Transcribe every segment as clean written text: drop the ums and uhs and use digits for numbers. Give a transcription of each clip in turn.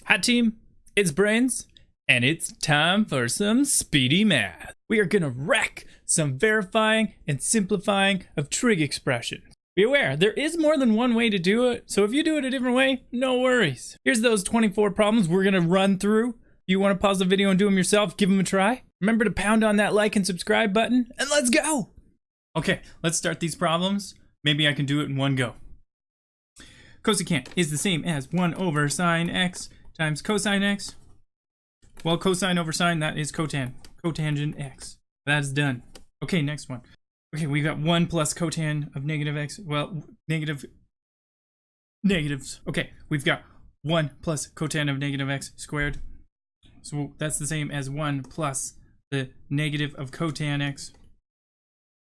Hi team, it's Brains, and it's time for some speedy math. We are gonna wreck some verifying and simplifying of trig expressions. Be aware, there is more than one way to do it, so if you do it a different way, no worries. Here's those 24 problems we're gonna run through. You wanna pause the video and do them yourself, give them a try. Remember to pound on that like and subscribe button, and let's go! Okay, let's start these problems. Maybe I can do it in one go. Cosecant is the same as 1 over sine x times cosine x. Well, cosine over sine, that is cotangent x. That is done. Okay, next one. Okay, we got 1 plus cotan of negative x. Well, negatives. Okay, we've got 1 plus cotan of negative x squared. So that's the same as 1 plus the negative of cotan x.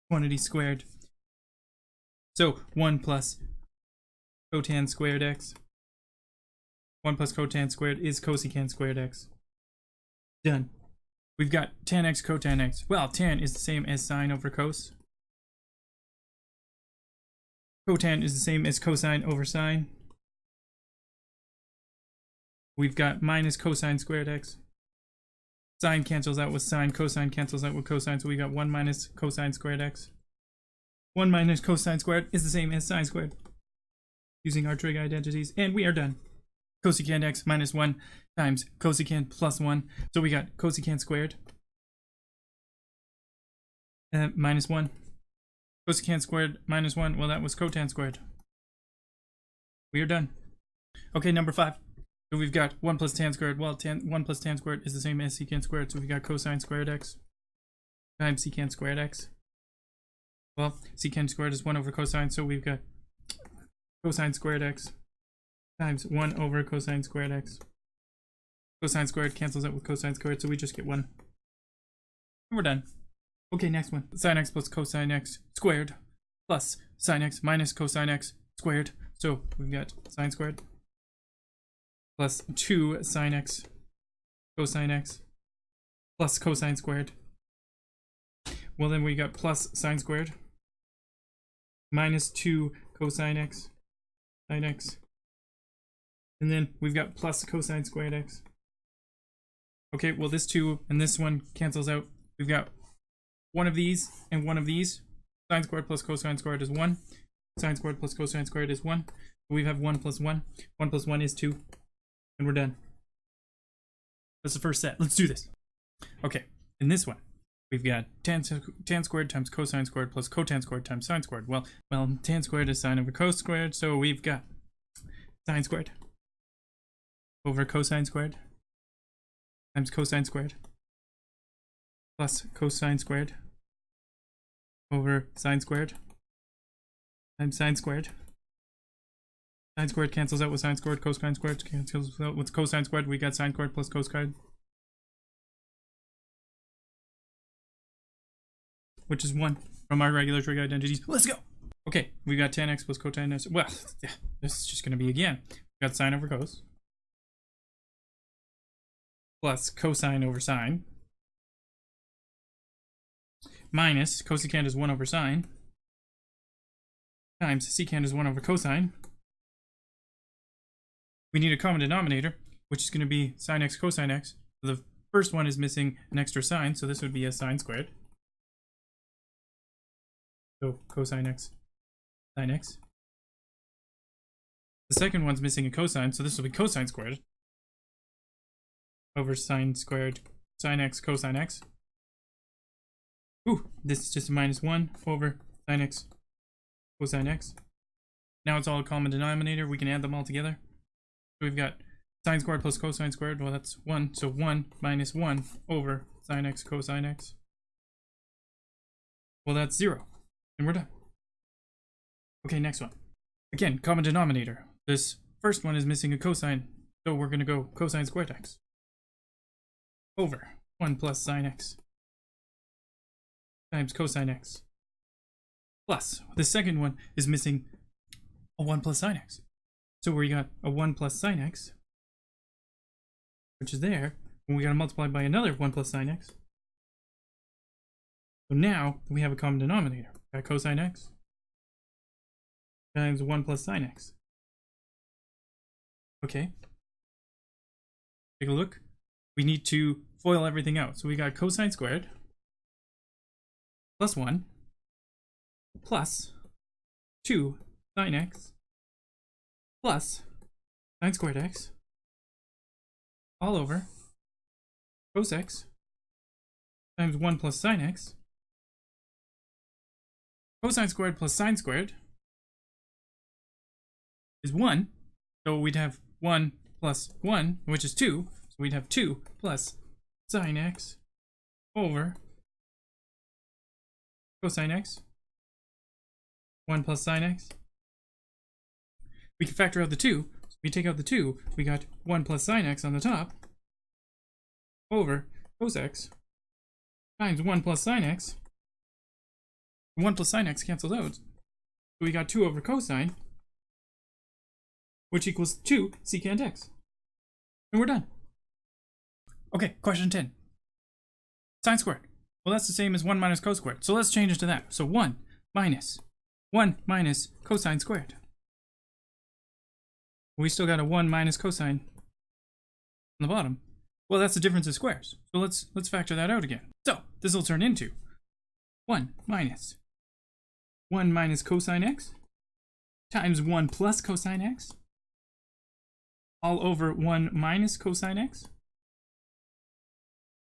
Quantity squared. So 1 plus cotan squared x. 1 plus cotan squared is cosecant squared x. Done. We've got tan x cotan x. Well, tan is the same as sine over cos. Cotan is the same as cosine over sine. We've got minus cosine squared x. Sine cancels out with sine, cosine cancels out with cosine, so we got 1 minus cosine squared x. 1 minus cosine squared is the same as sine squared. Using our trig identities, and we are done. Cosecant x minus 1 times cosecant plus 1. So we got cosecant squared minus 1. Cosecant squared minus 1. Well, that was cotan squared. We are done. Okay, number 5. So we've got 1 plus tan squared. Well, 1 plus tan squared is the same as secant squared. So we got cosine squared x times secant squared x. Well, secant squared is 1 over cosine. So we've got cosine squared x times 1 over cosine squared x. Cosine squared cancels out with cosine squared, so we just get 1. And we're done. Okay, next one. Sine x plus cosine x squared plus sine x minus cosine x squared. So we've got sine squared plus 2 sine x cosine x plus cosine squared. Well, then we got plus sine squared minus 2 cosine x sine x. And then we've got plus cosine squared x. Okay, well this 2 and this 1 cancels out. We've got one of these and one of these. Sine squared plus cosine squared is 1. Sine squared plus cosine squared is 1. We have 1 plus 1. 1 plus 1 is 2. And we're done. That's the first set. Let's do this. Okay, in this one, we've got tan squared times cosine squared plus cotan squared times sine squared. Well, tan squared is sine over cos squared, so we've got sine squared over cosine squared times cosine squared plus cosine squared over sine squared times sine squared. Sine squared cancels out with sine squared, cosine squared cancels out with cosine squared. We got sine squared plus cos squared, which is 1 from our regular trig identities. Let's go! Okay, we got tan x plus cotan x. Well, yeah, this is just going to be again. We got sine over cos plus cosine over sine minus cosecant is 1 over sine times secant is 1 over cosine. We need a common denominator, which is going to be sine x cosine x. The first one is missing an extra sine, so this would be a sine squared. So cosine x sine x. The second one's missing a cosine, so this will be cosine squared over sine squared sine x cosine x. Ooh, this is just a minus 1 over sine x cosine x. Now it's all a common denominator. We can add them all together. So we've got sine squared plus cosine squared. Well, that's 1. So 1 minus 1 over sine x cosine x. Well, that's 0. And we're done. Okay, next one. Again, common denominator. This first one is missing a cosine, so we're going to go cosine squared x over 1 plus sine x times cosine x plus the second one is missing a 1 plus sine x. So we got a 1 plus sine x, which is there, and we got to multiply by another 1 plus sine x. So now we have a common denominator. We got cosine x times 1 plus sine x. Okay. take a look. We need to FOIL everything out. So we got cosine squared plus 1 plus 2 sine x plus sine squared x all over cos x times 1 plus sine x. Cosine squared plus sine squared is 1. So we'd have 1 plus 1, which is 2. So we'd have 2 plus sine x over cosine x. 1 plus sine x. We can factor out the 2. So we take out the 2. We got 1 plus sine x on the top over cos x times 1 plus sine x. 1 plus sine x cancels out. So we got 2 over cosine, which equals 2 secant x. And we're done. Okay, question 10. Sine squared. Well, that's the same as 1 minus cos squared. So let's change it to that. So 1 minus cosine squared. We still got a 1 minus cosine on the bottom. Well, that's the difference of squares. So let's factor that out again. So this will turn into 1 minus cosine x times 1 plus cosine x all over 1 minus cosine x.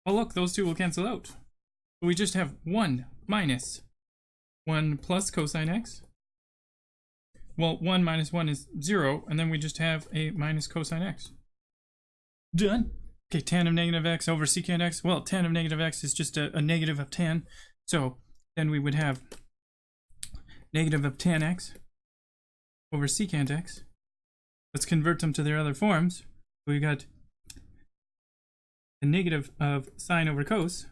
Oh look, those two will cancel out. So we just have 1 minus 1 plus cosine x. Well, 1 minus 1 is 0, and then we just have a minus cosine x. Done. Okay, tan of negative x over secant x. Well, tan of negative x is just a negative of tan. So then we would have negative of tan x over secant x. Let's convert them to their other forms. We got a negative of sine over cos.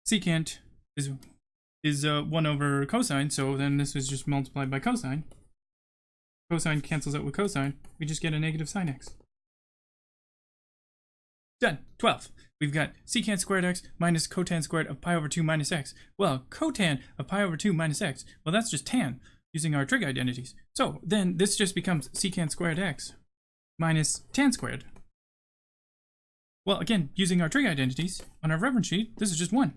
Secant is 1 over cosine, so then this is just multiplied by cosine. Cosine cancels out with cosine. We just get a negative sine x. Done. 12. We've got secant squared x minus cotan squared of pi over 2 minus x. Well, cotan of pi over 2 minus x, well, that's just tan using our trig identities. So then this just becomes secant squared x minus tan squared. Well, again, using our trig identities on our reference sheet, this is just 1.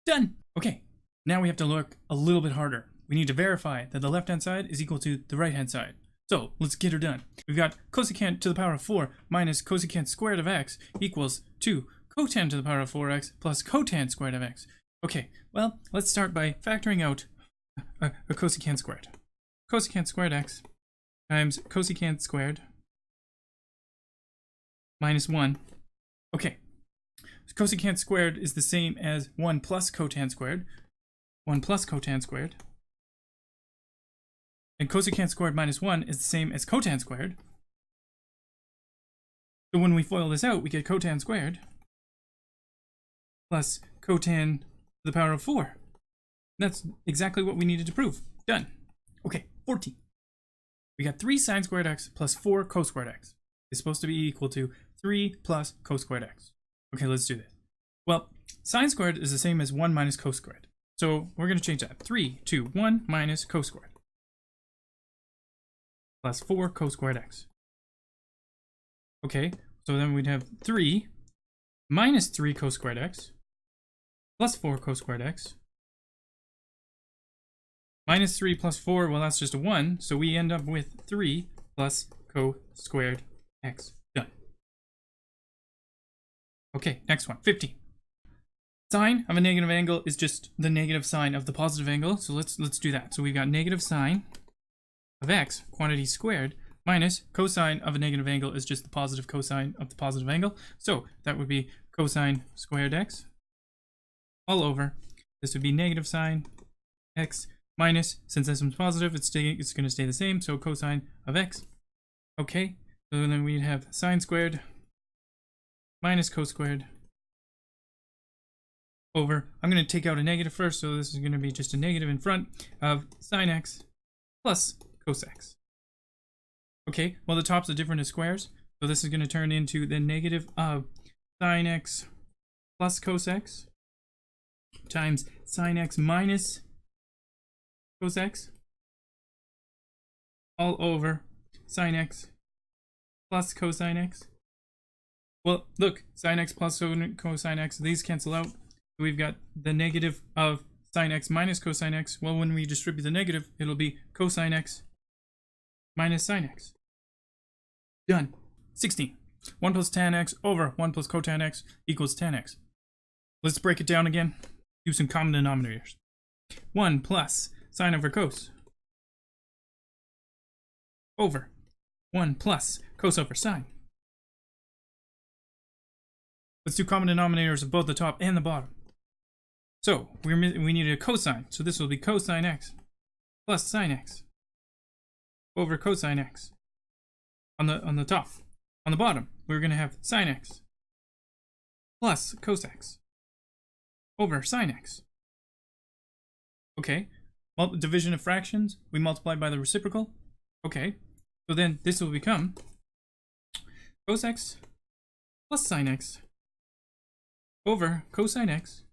Done. Okay, now we have to look a little bit harder. We need to verify that the left-hand side is equal to the right-hand side. So let's get her done. We've got cosecant to the power of 4 minus cosecant squared of x equals 2 cotan to the power of 4x plus cotan squared of x. Okay, well, let's start by factoring out a cosecant squared. Cosecant squared x times cosecant squared minus 1. Okay, cosecant squared is the same as 1 plus cotan squared. 1 plus cotan squared. And cosecant squared minus 1 is the same as cotan squared. So when we FOIL this out, we get cotan squared plus cotan to the power of 4. That's exactly what we needed to prove. Done. Okay, 14. We got 3 sine squared x plus 4 cos squared x. It's supposed to be equal to 3 plus cos squared x. Okay, let's do this. Well, sine squared is the same as 1 minus cos squared. So we're going to change that. 3 to 1 minus cos squared plus 4 cos squared x. Okay, so then we'd have 3 minus 3 cos squared x plus 4 cos squared x. Minus 3 plus 4, well, that's just a 1. So we end up with 3 plus cos squared x. Done. Okay, next one, 15. Sine of a negative angle is just the negative sine of the positive angle. So let's do that. So we've got negative sine of x, quantity squared, minus cosine of a negative angle is just the positive cosine of the positive angle. So that would be cosine squared x all over. This would be negative sine x minus, since this one's positive, it's going to stay the same. So cosine of x. Okay, so then we'd have sine squared minus cos squared over, I'm going to take out a negative first, so this is going to be just a negative in front of sine x plus cos x. Okay, well, the tops are different as squares, so this is going to turn into the negative of sine x plus cos x times sine x minus cos x all over sine x plus cosine x. Well, look, sine x plus cosine x, these cancel out. So we've got the negative of sine x minus cosine x. Well, when we distribute the negative, it'll be cosine x minus sine x. Done. 16. 1 plus tan x over 1 plus cotan x equals tan x. Let's break it down again. Do some common denominators. 1 plus sine over cos over 1 plus cos over sine. Let's do common denominators of both the top and the bottom. So we needed a cosine, so this will be cosine x plus sine x over cosine x on the top. On the bottom, we're going to have sine x plus cos x over sine x. Okay, well, division of fractions, we multiply by the reciprocal. Okay, so then this will become cos x plus sine x over cosine x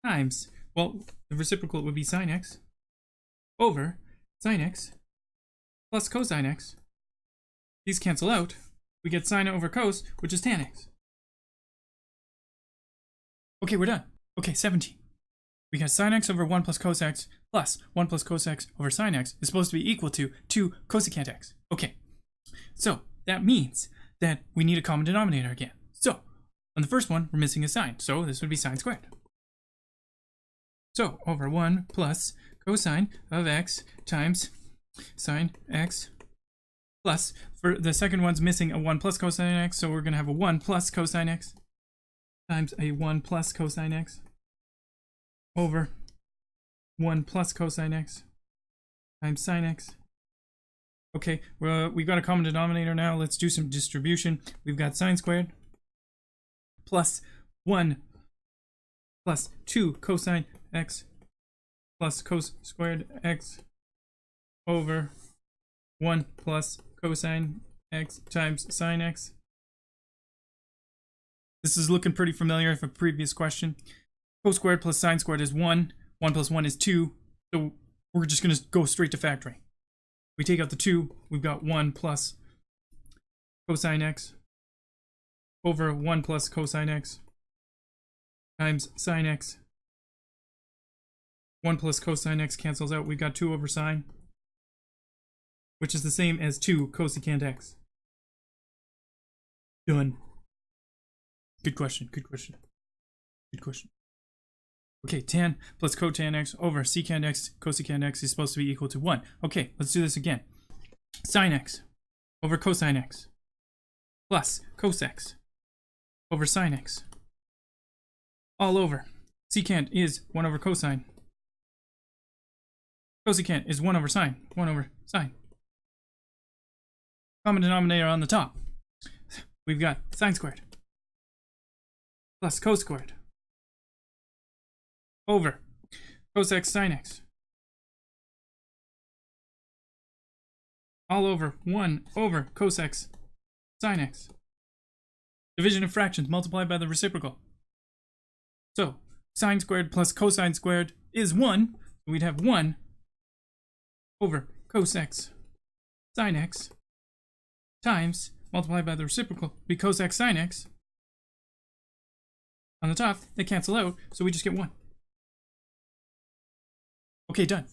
times, well, the reciprocal would be sine x over sine x plus cosine x. These cancel out. We get sine over cos, which is tan x. Okay, we're done. Okay, 17. We got sine x over 1 plus cos x plus 1 plus cos x over sine x is supposed to be equal to 2 cosecant x. Okay, so that means that we need a common denominator again. So, on the first one, we're missing a sine, so this would be sine squared. So, over 1 plus cosine of x times sine x plus, for the second one's missing a 1 plus cosine x, so we're going to have a 1 plus cosine x times a 1 plus cosine x over 1 plus cosine x times sine x. Okay, we got a common denominator now. Let's do some distribution. We've got sine squared plus 1 plus 2 cosine x plus cos squared x over 1 plus cosine x times sine x. This is looking pretty familiar from a previous question. Cos squared plus sine squared is 1. 1 plus 1 is 2. So we're just going to go straight to factoring. We take out the 2. We've got 1 plus cosine x over 1 plus cosine x times sine x. 1 plus cosine x cancels out. We've got 2 over sine, which is the same as 2 cosecant x. Done. Good question, good question, good question. Okay, tan plus cotan x over secant x cosecant x is supposed to be equal to 1. Okay, let's do this again. Sine x over cosine x plus cos x over sine x all over. Secant is 1 over cosine. Cosecant is 1 over sine. 1 over sine. Common denominator on the top. We've got sine squared plus cos squared over cos x sine x all over 1 over cos x sine x. Division of fractions multiplied by the reciprocal. So sine squared plus cosine squared is 1. So we'd have 1 over cos x sine x times, multiplied by the reciprocal, be cos x sine x. On the top, they cancel out, so we just get 1. Okay, done.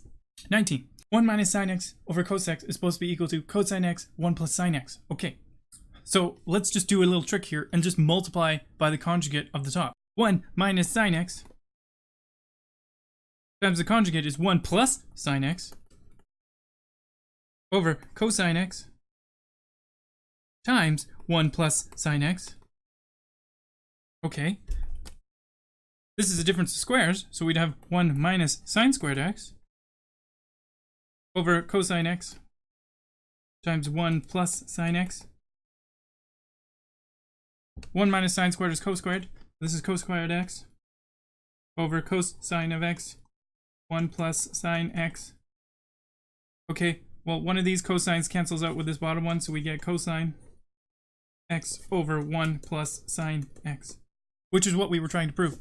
19. 1 minus sine x over cos x is supposed to be equal to cosine x 1 plus sine x. Okay, so let's just do a little trick here and just multiply by the conjugate of the top. 1 minus sine x times the conjugate is 1 plus sine x over cosine x times 1 plus sine x. Okay. This is a difference of squares, so we'd have 1 minus sine squared x over cosine x times 1 plus sine x. 1 minus sine squared is cos squared. This is cos squared x over cosine of x, 1 plus sine x. Okay, well, one of these cosines cancels out with this bottom one, so we get cosine x over 1 plus sine x, which is what we were trying to prove.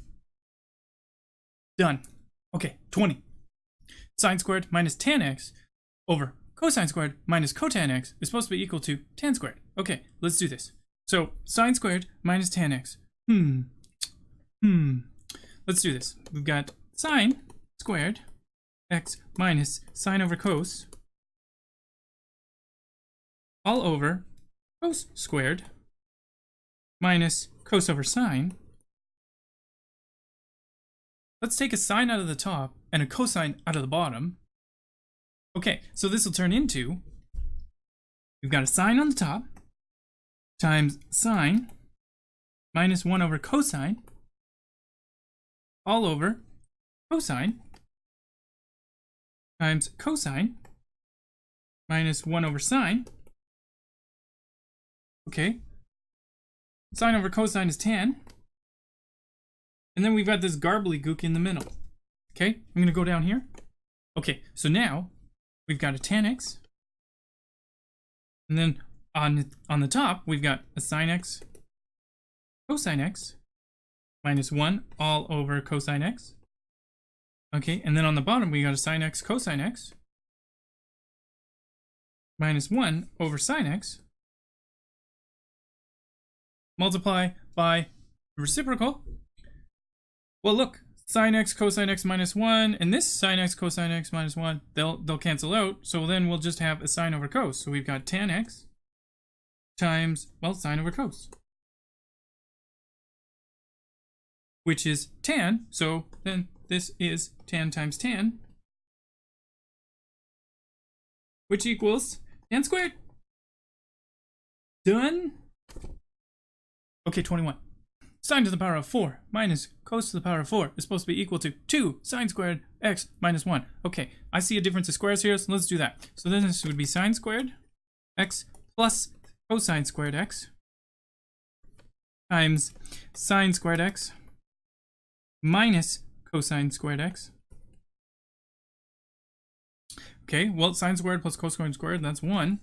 Done. Okay, 20. Sine squared minus tan x over cosine squared minus cotan x is supposed to be equal to tan squared. Okay, let's do this. So sine squared minus tan x. Let's do this. We've got sine squared x minus sine over cos all over cos squared minus cos over sine. Let's take a sine out of the top and a cosine out of the bottom. Okay, so this will turn into, we've got a sine on the top times sine minus 1 over cosine all over cosine times cosine minus 1 over sine. Okay, sine over cosine is tan. And then we've got this gook in the middle. Okay, I'm going to go down here. Okay, so now we've got a tan x. And then on the top, we've got a sine x, cosine x, minus 1 all over cosine x. Okay, and then on the bottom, we got a sine x, cosine x, minus 1 over sine x. Multiply by the reciprocal. Well, look, sine x, cosine x minus 1, and this sine x, cosine x minus 1, they'll cancel out. So then we'll just have a sine over cos. So we've got tan x times, well, sine over cos, which is tan. So then this is tan times tan, which equals tan squared. Done. Okay, 21. Sine to the power of 4 minus cos to the power of 4 is supposed to be equal to 2 sine squared x minus 1. Okay, I see a difference of squares here, so let's do that. So then this would be sine squared x plus cosine squared x times sine squared x minus cosine squared x. Okay, well, sine squared plus cosine squared, that's 1.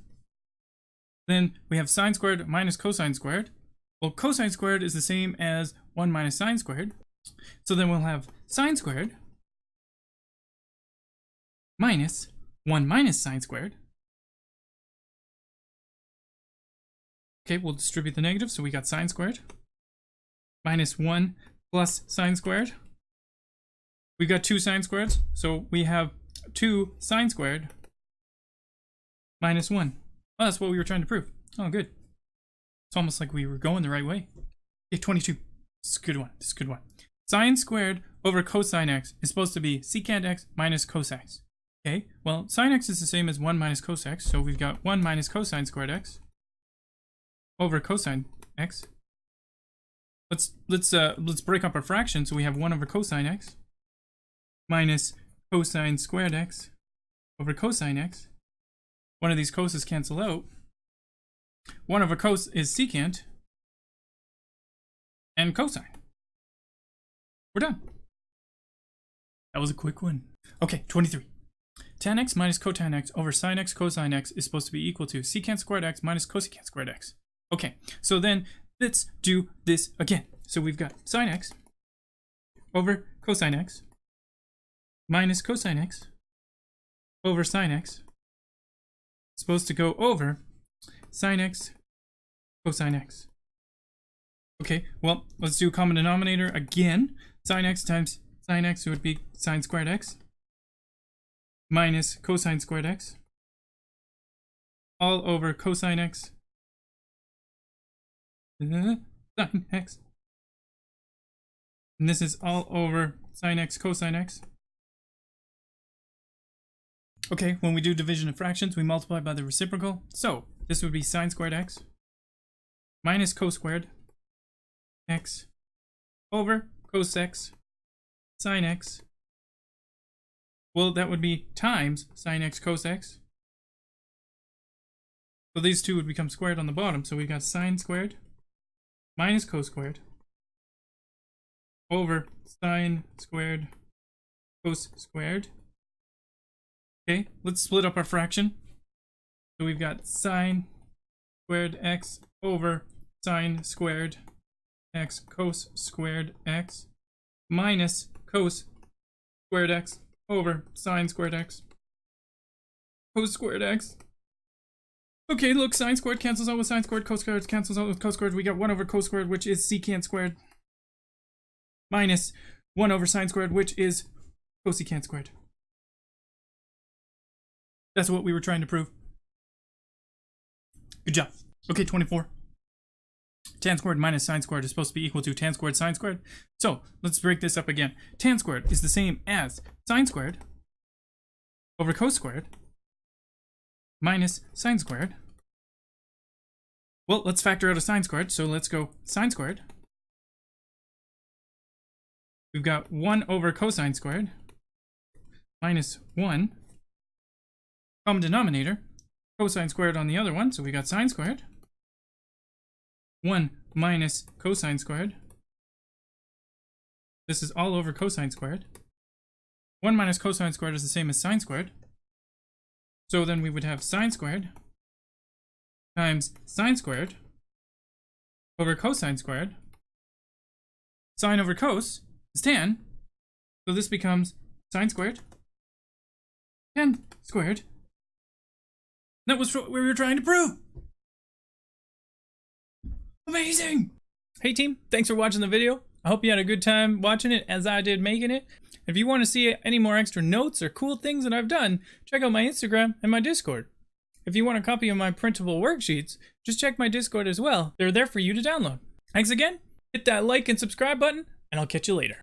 Then we have sine squared minus cosine squared. Well, cosine squared is the same as 1 minus sine squared. So then we'll have sine squared minus 1 minus sine squared. Okay, we'll distribute the negative. So we got sine squared minus 1 plus sine squared. We got 2 sine squareds. So we have 2 sine squared minus 1. Oh, that's what we were trying to prove. Oh, good. It's almost like we were going the right way. Okay, 22. This is a good one. This is a good one. Sine squared over cosine x is supposed to be secant x minus cos x. Okay, well, sine x is the same as 1 minus cos x, so we've got 1 minus cosine squared x over cosine x. Let's break up our fraction. So we have 1 over cosine x minus cosine squared x over cosine x. One of these coses cancel out. 1 over cos is secant and cosine. We're done. That was a quick one. Okay, 23. Tan x minus cotan x over sine x cosine x is supposed to be equal to secant squared x minus cosecant squared x. Okay, so then let's do this again. So we've got sine x over cosine x minus cosine x over sine x. Supposed to go over sine x, cosine x. Okay, well, let's do a common denominator again. Sine x times sine x would be sine squared x minus cosine squared x all over cosine x sine x. And this is all over sine x, cosine x. Okay, when we do division of fractions, we multiply by the reciprocal. So this would be sine squared x minus cos squared x over cos x sine x. Well, that would be times sine x cos x. So these two would become squared on the bottom. So we got sine squared minus cos squared over sine squared cos squared. Okay, let's split up our fraction. So we've got sine squared x over sine squared x cos squared x minus cos squared x over sine squared x. Cos squared x. Okay, look, sine squared cancels out with sine squared, cos squared cancels out with cos squared. We got 1 over cos squared, which is secant squared, minus 1 over sine squared, which is cosecant squared. That's what we were trying to prove. Good job. Okay, 24. Tan squared minus sine squared is supposed to be equal to tan squared sine squared. So let's break this up again. Tan squared is the same as sine squared over cos squared minus sine squared. Well, let's factor out a sine squared. So let's go sine squared. We've got 1 over cosine squared minus 1. Common denominator. Cosine squared on the other one. So we got sine squared. 1 minus cosine squared. This is all over cosine squared. 1 minus cosine squared is the same as sine squared. So then we would have sine squared times sine squared over cosine squared. Sine over cos is tan. So this becomes sine squared, tan squared. That was what we were trying to prove. Amazing! Hey team, thanks for watching the video. I hope you had a good time watching it as I did making it. If you want to see any more extra notes or cool things that I've done, check out my Instagram and my Discord. If you want a copy of my printable worksheets, just check my Discord as well. They're there for you to download. Thanks again, hit that like and subscribe button, and I'll catch you later.